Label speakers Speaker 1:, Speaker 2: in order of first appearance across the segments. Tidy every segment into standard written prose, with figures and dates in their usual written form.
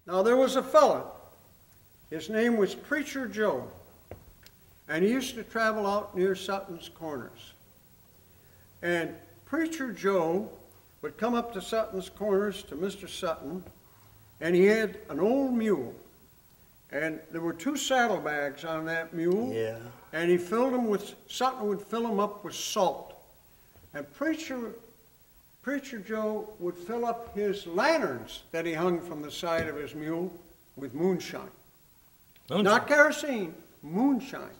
Speaker 1: Now there was a fella, his name was Preacher Joe, and he used to travel out near Sutton's Corners. And Preacher Joe would come up to Sutton's Corners to Mr. Sutton, and he had an old mule. And there were 2 saddlebags on that mule,
Speaker 2: Yeah.
Speaker 1: and he filled them with, Sutton would fill them up with salt. And Preacher Joe would fill up his lanterns that he hung from the side of his mule with moonshine. Not kerosene, moonshine.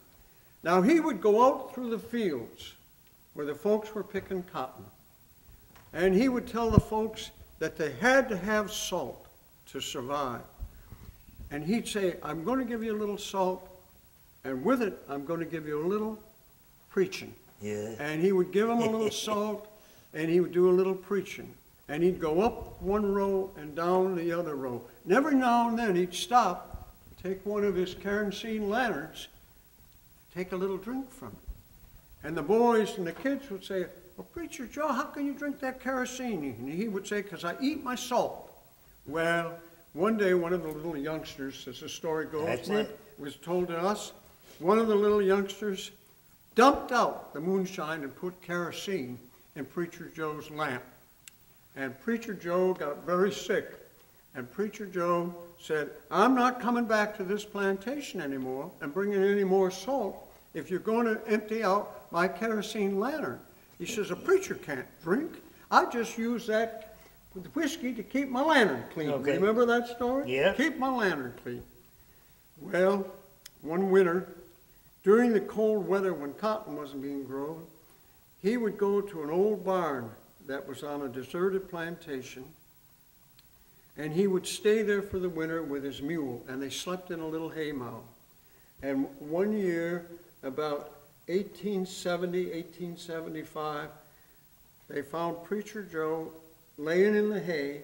Speaker 1: Now he would go out through the fields where the folks were picking cotton, and he would tell the folks that they had to have salt to survive. And he'd say, I'm going to give you a little salt, and with it, I'm going to give you a little preaching.
Speaker 2: Yeah.
Speaker 1: And he would give them a little salt, and he would do a little preaching. And he'd go up one row and down the other row. And every now and then he'd stop, take one of his kerosene lanterns, take a little drink from it. And the boys and the kids would say, well, Preacher Joe, how can you drink that kerosene? And he would say, because I eat my salt. Well, one day one of the little youngsters, as the story goes, was told to us, one of the little youngsters dumped out the moonshine and put kerosene in Preacher Joe's lamp. And Preacher Joe got very sick. And Preacher Joe said, I'm not coming back to this plantation anymore and bringing any more salt if you're going to empty out my kerosene lantern. He says, a preacher can't drink. I just use that whiskey to keep my lantern clean.
Speaker 2: Okay.
Speaker 1: Remember that story?
Speaker 2: Yeah.
Speaker 1: Keep my lantern clean. Well, one winter, during the cold weather when cotton wasn't being grown, he would go to an old barn that was on a deserted plantation, and he would stay there for the winter with his mule, and they slept in a little haymow. And one year, about 1870, 1875, they found Preacher Joe laying in the hay.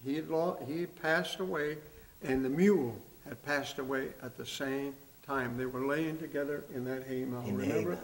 Speaker 1: He had passed away, and the mule had passed away at the same time. They were laying together in that haymow, remember?